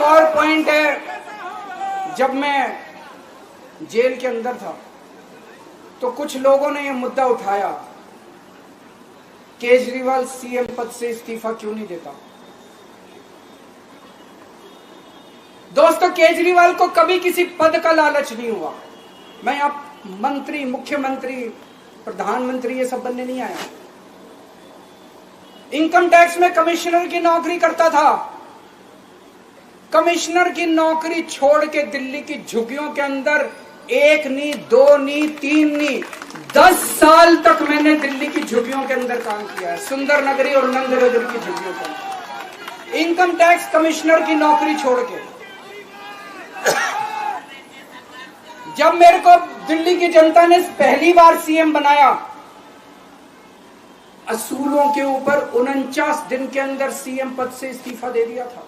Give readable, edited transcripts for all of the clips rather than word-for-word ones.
और पॉइंट है, जब मैं जेल के अंदर था तो कुछ लोगों ने यह मुद्दा उठाया, केजरीवाल सीएम पद से इस्तीफा क्यों नहीं देता। दोस्तों, केजरीवाल को कभी किसी पद का लालच नहीं हुआ। मैं आप मंत्री, मुख्यमंत्री, प्रधानमंत्री ये सब बनने नहीं आया। इनकम टैक्स में कमिश्नर की नौकरी करता था। कमिश्नर की नौकरी छोड़ के दिल्ली की झुग्गियों के अंदर 1 नहीं, 2 नहीं, 3 नहीं, 10 साल तक मैंने दिल्ली की झुग्गियों के अंदर काम किया है, सुंदर नगरी और नंद नगर की झुग्गियों के अंदर। इनकम टैक्स कमिश्नर की नौकरी छोड़ के जब मेरे को दिल्ली की जनता ने पहली बार सीएम बनाया, असूलों के ऊपर 49 दिन के अंदर सीएम पद से इस्तीफा दे दिया था।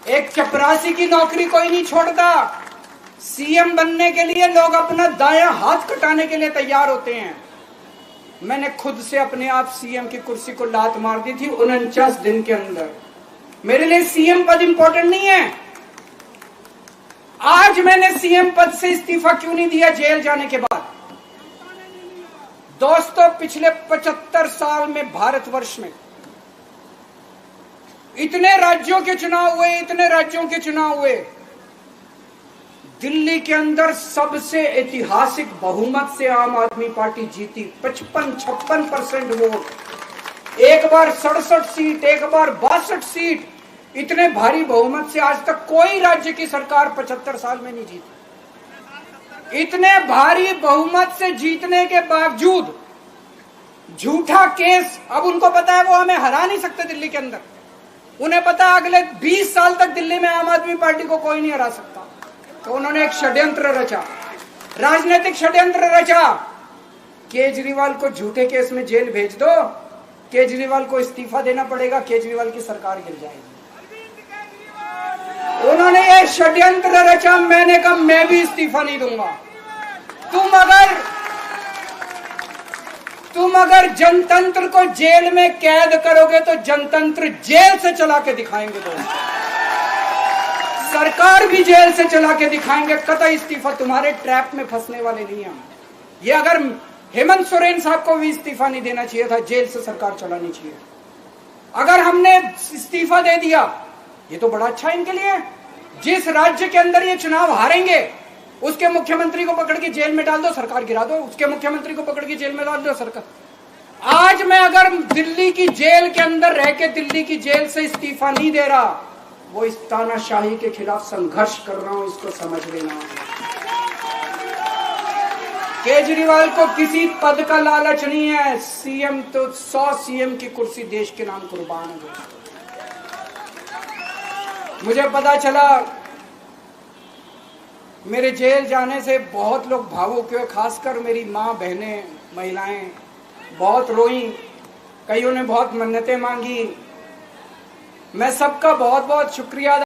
एक चपरासी की नौकरी कोई नहीं छोड़ता। सीएम बनने के लिए लोग अपना दायां हाथ कटाने के लिए तैयार होते हैं। मैंने खुद से अपने आप सीएम की कुर्सी को लात मार दी थी 49 दिन के अंदर। मेरे लिए सीएम पद इंपॉर्टेंट नहीं है। आज मैंने सीएम पद से इस्तीफा क्यों नहीं दिया जेल जाने के बाद? दोस्तों, पिछले 75 साल में भारतवर्ष में इतने राज्यों के चुनाव हुए, इतने राज्यों के चुनाव हुए, दिल्ली के अंदर सबसे ऐतिहासिक बहुमत से आम आदमी पार्टी जीती। 55-56% वोट, एक बार 67 सीट, एक बार 62 सीट। इतने भारी बहुमत से आज तक कोई राज्य की सरकार 75 साल में नहीं जीती। इतने भारी बहुमत से जीतने के बावजूद झूठा केस, अब उनको पता है वो हमें हरा नहीं सकते दिल्ली के अंदर। उन्हें पता है अगले 20 साल तक दिल्ली में आम आदमी पार्टी को कोई नहीं हरा सकता। तो उन्होंने एक षड्यंत्र रचा, राजनीतिक षड्यंत्र रचा। केजरीवाल को झूठे केस में जेल भेज दो, केजरीवाल को इस्तीफा देना पड़ेगा, केजरीवाल की सरकार गिर जाएगी। उन्होंने ये षड्यंत्र रचा। मैंने कहा मैं भी इस्तीफा नहीं दूंगा। तुम अगर जनतंत्र को जेल में कैद करोगे तो जनतंत्र जेल से चला के दिखाएंगे। दोस्तों, सरकार भी जेल से चला के दिखाएंगे। कतई इस्तीफा, तुम्हारे ट्रैप में फंसने वाले नहीं हम। ये अगर हेमंत सोरेन साहब को भी इस्तीफा नहीं देना चाहिए था, जेल से सरकार चलानी चाहिए। अगर हमने इस्तीफा दे दिया, ये तो बड़ा अच्छा इनके लिए। जिस राज्य के अंदर ये चुनाव हारेंगे उसके मुख्यमंत्री को पकड़ के जेल में डाल दो, सरकार गिरा दो। उसके मुख्यमंत्री को पकड़ के जेल में डाल दो, सरकार। आज मैं अगर दिल्ली की जेल के अंदर रह के दिल्ली की जेल से इस्तीफा नहीं दे रहा, वो इस तानाशाही के खिलाफ संघर्ष कर रहा हूं, इसको समझ लेना। केजरीवाल को किसी पद का लालच नहीं है। सीएम तो 100 सीएम की कुर्सी देश के नाम कुर्बान है। मुझे पता चला मेरे जेल जाने से बहुत लोग भावुक हुए, खासकर मेरी माँ, बहनें, महिलाएं बहुत रोई। कईयों ने बहुत मन्नतें मांगी। मैं सबका बहुत बहुत शुक्रिया